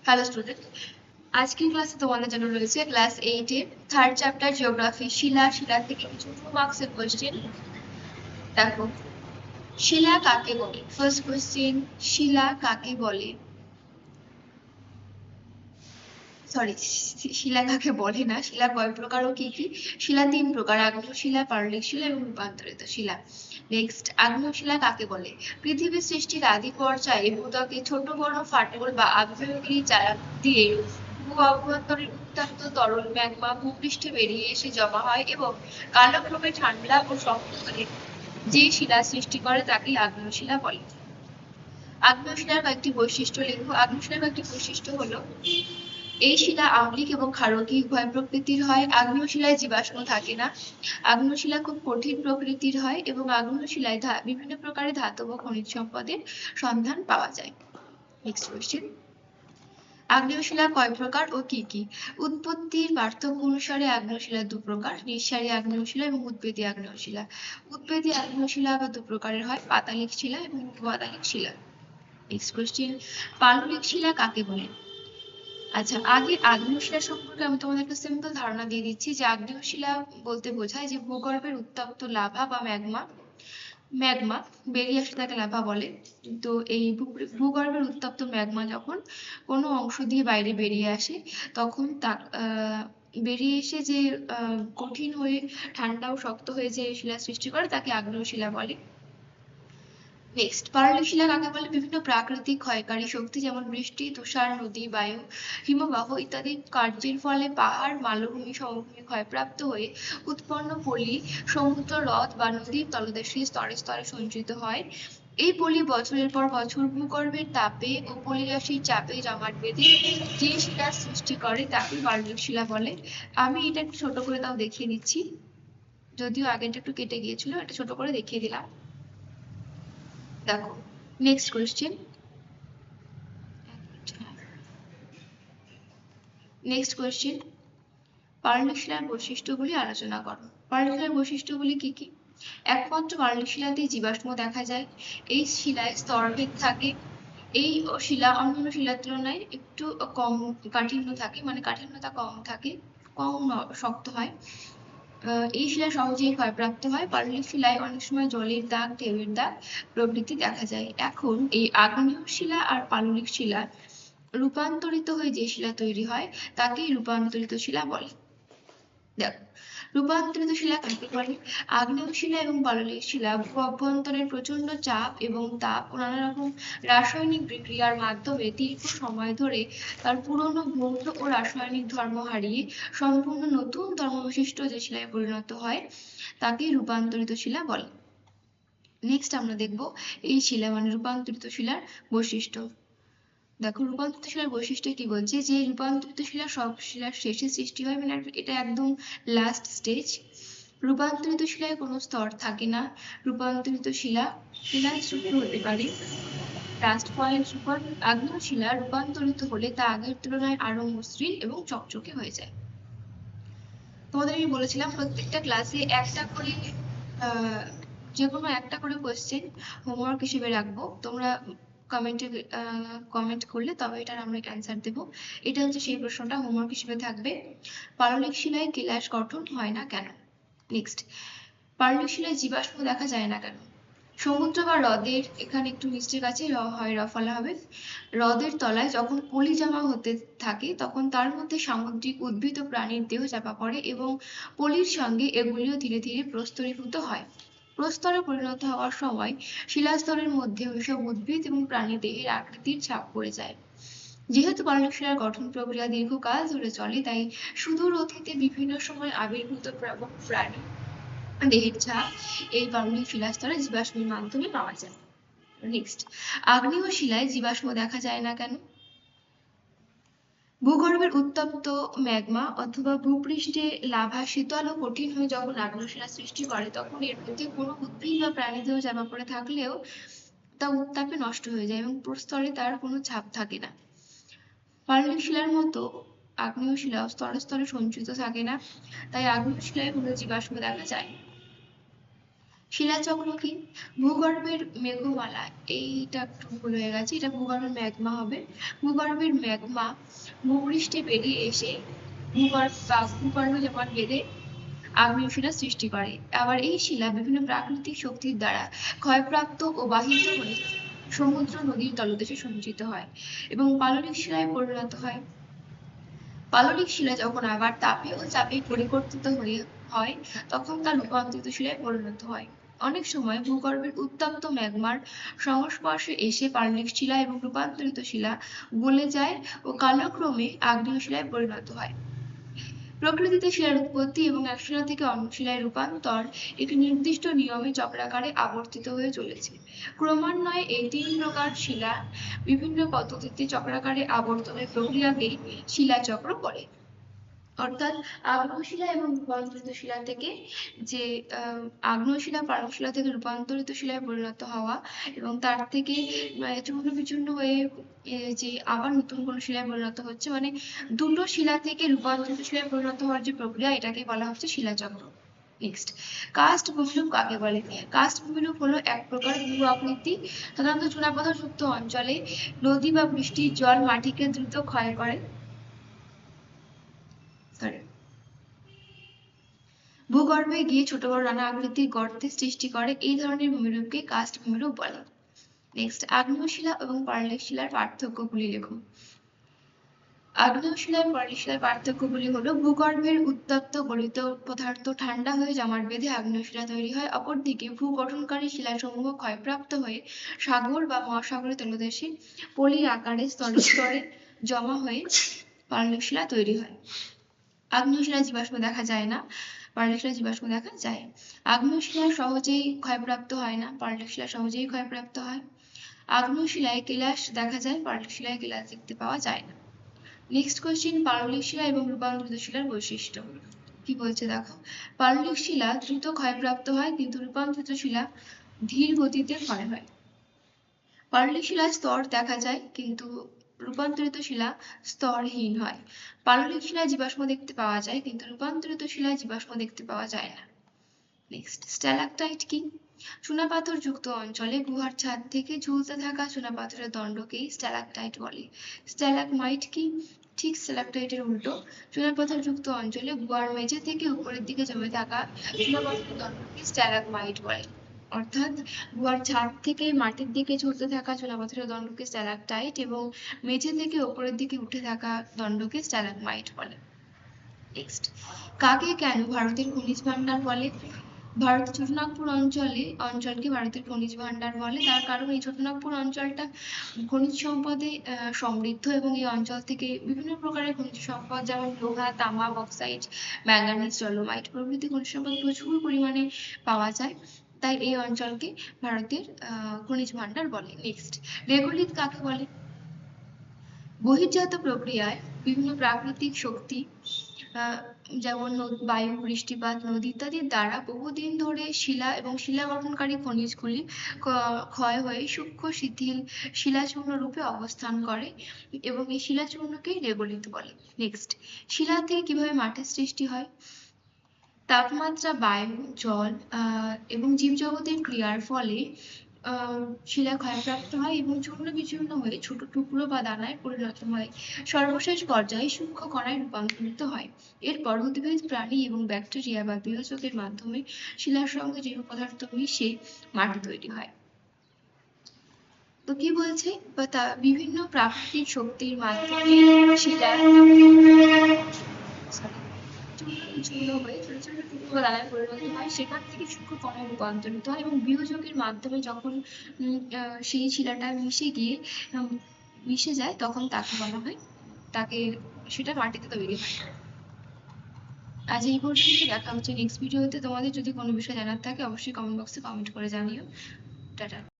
Hello student, আজকের ক্লাসে তোমাদের জন্য রয়েছে ক্লাস 8 এর থার্ড চ্যাপ্টার জিওগ্রাফি শিলা থেকে কিছু 2 মার্কসের কোশ্চেন। দেখো, শিলা কাকে বলে? ফার্স্ট কোশ্চেন, শিলা কাকে বলে? সরি, শিলা কাকে বলে না, শিলা কয় প্রকার ও কি কি? শিলা 3 প্রকার: আগ্নেয় শিলা, পাললিক শিলা এবং রূপান্তরিত শিলা। নেক্সট, আগ্নেয় শিলা কাকে বলে? পৃথিবীর সৃষ্টির আদি পর্যায়ে ভূত্বকে ছোট বড় ফাটল বা আগ্নেয়গিরি জ্বালা দিয়ে ভূ অভ্যন্তরের উত্তপ্ত তরল ম্যাগমা ভূপৃষ্ঠে বেরিয়ে এসে জমা হয় এবং কালক্রমে ঠান্ডা ও শক্ত হয়ে যে শিলা সৃষ্টি করে তাকে আগ্নেয় শিলা বলে। আগ্নেয় শিলার কয়েকটি বৈশিষ্ট্য লেখো। আগ্নেয় শিলার কয়েকটি বৈশিষ্ট্য হলো, এই শিলা আম্লিক এবং ক্ষারকীয় উভয় প্রকৃতির হয়। আগ্নেয় শিলায় জীবাশ্ম থাকে না। আগ্নেয় শিলা খুব কঠিন প্রকৃতির হয় এবং আগ্নেয় শিলায় বিভিন্ন প্রকারের ধাতব খনিজ সম্পদের সন্ধান পাওয়া যায়। নেক্সট কোশ্চেন, আগ্নেয় শিলা কয় প্রকার ও কি কি? উৎপত্তির পার্থক্য অনুসারে আগ্নেয় শিলা 2 প্রকার: নিঃসারী আগ্নেয় শিলা এবং উৎবেদী আগ্নেয় শিলা। উৎবেদী আগ্নেয় শিলা আবার 2 প্রকারের হয়: পাতালিক শিলা এবং উপপাতালিক শিলা। নেক্সট কোশ্চেন, পাললিক শিলা কাকে বলে? আচ্ছা, আগে আগ্নেয় শিলা সম্পর্কে আমি তোমাদের একটা সিম্পল ধারণা দিয়ে দিচ্ছি যে আগ্নেয় শিলা বলতে বোঝায় যে ভূগর্ভের উত্তপ্ত লাভা বা ম্যাগমা বেরিয়ে আসে তাকে লাভা বলে। তো এই ভূগর্ভের উত্তপ্ত ম্যাগমা যখন কোনো অংশ দিয়ে বাইরে বেরিয়ে আসে তখন তা বেরিয়ে এসে যে কঠিন হয়ে ঠান্ডা ও শক্ত হয়ে যে শিলা সৃষ্টি করে তাকে আগ্নেয় শিলা বলে। নেক্সট, পাললিক শিলা কাকে বলে? বিভিন্ন প্রাকৃতিক ক্ষয়কারী শক্তি যেমন বৃষ্টি, তুষার, নদী, বায়ু, হিমবাহ ইত্যাদি কার্যের ফলে পাহাড়, মালভূমি, সমভূমি ক্ষয়প্রাপ্ত হয়ে উৎপন্ন পলি সমুদ্র, হ্রদ বা নদীর তলদেশে স্তরে স্তরে সঞ্চিত হয়। এই পলি বছরের পর বছর ভূগর্ভের তাপে ও পলিরাশির চাপে জমাট বেঁধে যে শিলা সৃষ্টি করে তাকে পাললিক শিলা বলে। আমি এটা একটু ছোট করে তাও দেখিয়ে দিচ্ছি, যদিও আগেরটা একটু কেটে গিয়েছিল, এটা ছোট করে দেখিয়ে দিলাম। দেখো, নেক্সট কোয়েশ্চেন, পাললিক শিলার বৈশিষ্ট্যগুলি আলোচনা করো। পাললিক শিলার বৈশিষ্ট্যগুলি কি কি? একমাত্র পাললিক শিলাতেই জীবাশ্ম দেখা যায়। এই শিলায় স্তরভেদ থাকে। এই শিলা অন্যান্য শিলার তুলনায় একটু কম কাঠিন্য থাকে, মানে কাঠিন্যতা কম থাকে, কম শক্ত হয়। এই শিলা সহজেই ক্ষয়প্রাপ্ত হয়। পাললিক শিলায় অনেক সময় জলের দাগ, ঢেউয়ের দাগ প্রভৃতি দেখা যায়। এখন এই আগ্নেয় শিলা আর পাললিক শিলা রূপান্তরিত হয়ে যে শিলা তৈরি হয় তাকেই রূপান্তরিত শিলা বলে। দেখো, রূপান্তরিত শিলা কাকে বলে? আগ্নেয় শিলা এবং পাললিক শিলা ভূ অভ্যন্তরের প্রচন্ড চাপ এবং তাপ ও নানা রকম রাসায়নিক বিক্রিয়ার মাধ্যমে দীর্ঘ সময় ধরে তার পুরনো ভৌত ও রাসায়নিক ধর্ম হারিয়ে সম্পূর্ণ নতুন ধর্মবিশিষ্ট যে শিলায় পরিণত হয় তাকে রূপান্তরিত শিলা বলে। নেক্সট আমরা দেখব এই শিলা মানে রূপান্তরিত শিলার বৈশিষ্ট্য। দেখো, রূপান্তরিত শিলার বৈশিষ্ট্য কি বলছে, যে রূপান্তরিত শিলা সব শিলার শেষে সৃষ্টি হয়, মানে এটা একদম লাস্ট স্টেজ। রূপান্তরিত শিলায় কোনো স্তর থাকে না। রূপান্তরিত শিলা স্তূপ হতে পারে। লাস্ট পয়েন্ট, আগ্নেয় শিলা রূপান্তরিত হলে তা আগের তুলনায় আরো মসৃণ এবং চকচকে হয়ে যায়। তোমাদের আমি বলেছিলাম প্রত্যেকটা ক্লাসে একটা করে যে কোনো একটা করে কোয়েশ্চেন হোমওয়ার্ক হিসেবে রাখবো। তোমরা কমেন্ট করলে তবে এটার আমরা অ্যান্সার দেব। এটা হচ্ছে সেই প্রশ্নটা হোমওয়ার্ক হিসেবে থাকবে। পাললিক শিলায় কেলাস গঠন হয় না কেন? নেক্সট, পাললিক শিলায় জীবাশ্ম দেখা যায় না কেন? সমুদ্র বা হ্রদের, এখানে একটু মিস্টেক আছে, হয় ফলা হবে। হ্রদের তলায় যখন পলি জমা হতে থাকে তখন তার মধ্যে সামুদ্রিক উদ্ভিদ ও প্রাণীর দেহ চাপা পড়ে এবং পলির সঙ্গে এগুলিও ধীরে ধীরে প্রস্তরীভূত হয়। প্রস্তরে পরিণত হওয়ার সময় শিলাস্তরের মধ্যে ওইসব উদ্ভিদ এবং প্রাণী দেহের আকৃতির ছাপ পড়ে যায়। যেহেতু পাললিক শিলার গঠন প্রক্রিয়া দীর্ঘকাল ধরে চলে, তাই সুদূর অতীতে বিভিন্ন সময় আবির্ভূত প্রাণী দেহের ছাপ এই পাললিক শিলাস্তরে জীবাশ্মের মাধ্যমে পাওয়া যায়। নেক্সট, আগ্নেয় শিলায় জীবাশ্ম দেখা যায় না কেন? ভূগর্ভের উত্তপ্ত ম্যাগমা অথবা ভূপৃষ্ঠে লাভা শীতল ও কঠিন হয়ে যখন আগ্নেয় শিলা সৃষ্টি করে তখন এর মধ্যে কোনো উদ্ভিদ বা প্রাণীদেহ চাপা পড়ে থাকলেও তা উত্তাপে নষ্ট হয়ে যায় এবং প্রস্তরে তার কোনো ছাপ থাকে না। পাললিক শিলার মতো আগ্নেয় শিলা স্তরে স্তরে সঞ্চিত থাকে না, তাই আগ্নেয় শিলায় কোনো জীবাশ্ম দেখা যায় না। শিলাচক্র কি? ভূগর্ভের মেঘমালা, এইটা একটু ভুল হয়ে গেছে, এটা ভূগর্ভের ম্যাগমা হবে। ভূগর্ভের ম্যাগমা ভূপৃষ্ঠে বেরিয়ে এসে ভূগর্ভে যেমন বেঁধে আগ্নেয় শিলা সৃষ্টি করে। আবার এই শিলা বিভিন্ন প্রাকৃতিক শক্তির দ্বারা ক্ষয়প্রাপ্ত ও বাহিত হয়ে সমুদ্র নদীর তলদেশে সঞ্চিত হয় এবং পাললিক শিলায় পরিণত হয়। পাললিক শিলা যখন আবার তাপে ও চাপে পরিবর্তিত হয় তখন তা রূপান্তরিত শিলায় পরিণত হয়। অনেক সময় ভূগর্ভের উত্তপ্ত ম্যাগমার সংস্পর্শে এসে পাললিক শিলা এবং রূপান্তরিত শিলা গলে যায় ও কালক্রমে আগ্নেয় শিলায় পরিণত হয়। প্রকৃতিতে শিলার উৎপত্তি এবং এক শিলা থেকে অন্য শিলায় রূপান্তর একটি নির্দিষ্ট নিয়মে চক্রাকারে আবর্তিত হয়ে চলেছে। ক্রমান্বয়ে এই 3 প্রকার শিলা বিভিন্ন পদ্ধতিতে চক্রাকারে আবর্তনের প্রক্রিয়াকেই শিলাচক্র বলে। অর্থাৎ আগ্নেয় শিলা এবং রূপান্তরিত শিলা থেকে যে আগ্নেয় শিলা পাললিক শিলা থেকে রূপান্তরিত শিলায় পরিণত হওয়া এবং তার থেকে চূর্ণ বিচূর্ণ হয়ে যে আবার নতুন কোনো শিলায় পরিণত হচ্ছে, মানে দুটো শিলা থেকে রূপান্তরিত শিলায় পরিণত হওয়ার যে প্রক্রিয়া, এটাকে বলা হচ্ছে শিলাচক্র। নেক্সট, কার্স্ট ভূমিরূপ কাকে বলে? কার্স্ট ভূমিরূপ হলো এক প্রকার ভূ আকৃতি, সাধারণত চুনাপাথরযুক্ত অঞ্চলে নদী বা বৃষ্টির জল মাটিকে দ্রুত ক্ষয় করে। ভূগর্ভে গিয়ে ছোট বড় নানা আকৃতির গর্তের সৃষ্টি করে, এই ধরনের ভূমিরূপকে কার্স্ট ভূমিরূপ বলে। নেক্সট, আগ্নেয় শিলা এবং পাললিক শিলার পার্থক্যগুলি লেখো। আগ্নেয় শিলা এবং পাললিক শিলার পার্থক্যগুলি হলো ভূগর্ভের উত্তপ্ত গলিত পদার্থ ঠান্ডা হয়ে জমাট বেঁধে আগ্নেয় শিলা তৈরি হয়। অপরদিকে ভূগঠনকারী শিলাসমূহ ক্ষয়প্রাপ্ত হয়ে সাগর বা মহাসাগরের তলদেশে পলির আকারে স্তরে স্তরে জমা হয়ে পাললিক শিলা তৈরি হয়। আগ্নেয় শিলা জীবাশ্ম দেখা যায় না, পাললিক শিলা জীবাশ্ম দেখা যায়। আগ্নেয় শিলা সহজেই ক্ষয়প্রাপ্ত হয় না, পাললিক শিলা সহজেই ক্ষয়প্রাপ্ত হয়। আগ্নেয় শিলায় কেলাস দেখা যায়, পাললিক শিলায় কেলাস দেখতে পাওয়া যায় না। নেক্সট কোশ্চেন, পাললিক শিলা এবং রূপান্তরিত শিলার বৈশিষ্ট্য কি বলছে দেখো। পাললিক শিলা দ্রুত ক্ষয়প্রাপ্ত হয় কিন্তু রূপান্তরিত শিলা ধীর গতিতে ক্ষয় হয়। পাললিক শিলায় স্তর দেখা যায় কিন্তু রূপান্তরিত শিলা স্তরহীন হয়। পাললিক শিলায় জীবাশ্ম দেখতে পাওয়া যায় কিন্তু রূপান্তরিত শিলায় জীবাশ্ম দেখতে পাওয়া যায় না। নেক্সট, স্ট্যালাকটাইট কি? চুনাপাথর যুক্ত অঞ্চলে গুহার ছাদ থেকে ঝুলতে থাকা চুনাপাথরের দণ্ডকেই স্ট্যালাকটাইট বলে। স্ট্যালাকমাইট কি? ঠিক স্ট্যালাকটাইটের উল্টো, চুনাপাথর যুক্ত অঞ্চলে গুহার মেঝে থেকে উপরের দিকে জমে থাকা চুনাপাথরের দণ্ডকে স্ট্যালাকমাইট বলে। অর্থাৎ গুহার ছাদ থেকে মাটির দিকে ঝুলতে থাকা চুনাপাথরের দণ্ডকে স্ট্যালাকটাইট এবং মেঝে থেকে উপরের দিকে উঠে থাকা দণ্ডকে স্ট্যালাকমাইট বলে। নেক্সট, কাকে কেন ভারতের খনিজ ভান্ডার বলে? ভারতের ছোটনাগপুর অঞ্চলকে ভারতের খনিজ ভান্ডার বলে, তার কারণ এই ছোটনাগপুর অঞ্চলটা খনিজ সম্পদে সমৃদ্ধ এবং এই অঞ্চল থেকে বিভিন্ন প্রকারের খনিজ সম্পদ যেমন লোহা, তামা, বক্সাইট, ম্যাঙ্গানিজ, ডলোমাইট প্রভৃতি খনিজ সম্পদ প্রচুর পরিমাণে পাওয়া যায়, তাই এই অঞ্চলকে ভারতের খনিজ ভান্ডার বলে। নেক্সট, রেগোলিথ কাকে বলে? বহির্জাত প্রক্রিয়ায় বিভিন্ন প্রাকৃতিক শক্তি যেমন বায়ু, বৃষ্টিপাত, নদী ইত্যাদির দ্বারা বহুদিন ধরে শিলা এবং শিলা গঠনকারী খনিজগুলি ক্ষয় হয়ে সূক্ষ্ম শিথিল শিলাচূর্ণ রূপে অবস্থান করে এবং এই শিলাচূর্ণকেই রেগোলিথ বলে। নেক্সট, শিলা থেকে কিভাবে মাটির সৃষ্টি হয়? তাপমাত্রা, বায়ু, জল এবং জীবজগতের ক্রিয়ার ফলে শিলা ক্ষয়প্রাপ্ত হয় এবং চূর্ণ বিচূর্ণ হয়ে ছোট টুকরো বা দানায় পরিণত হয়। সর্বশেষ পর্যায়ে সূক্ষ্ম কণায় রূপান্তরিত হয়। এরপর উদ্ভিদ, প্রাণী এবং ব্যাকটেরিয়া বা বিয়োজকের মাধ্যমে শিলার সঙ্গে জৈব পদার্থ মিশে মাটি তৈরি হয়। তো কি বলছে, বিভিন্ন প্রাকৃতিক শক্তির মাধ্যমে শিলা চূর্ণ হয়ে ছোট ছোট টুকরো দানায় পরিণত হয়, সেখান থেকে সূক্ষ্ম কণায় রূপান্তরিত হয় এবং বিয়োজকের মাধ্যমে যখন সেই শিলাটা মিশে যায় তখন তাকে বলা হয়, সেটা মাটিতে তৈরি হয়। আজ এই পর্যন্ত, দেখা হচ্ছে নেক্সট ভিডিওতে। তোমাদের যদি কোনো বিষয় জানার থাকে অবশ্যই কমেন্ট বক্সে কমেন্ট করে জানিও। টাটা।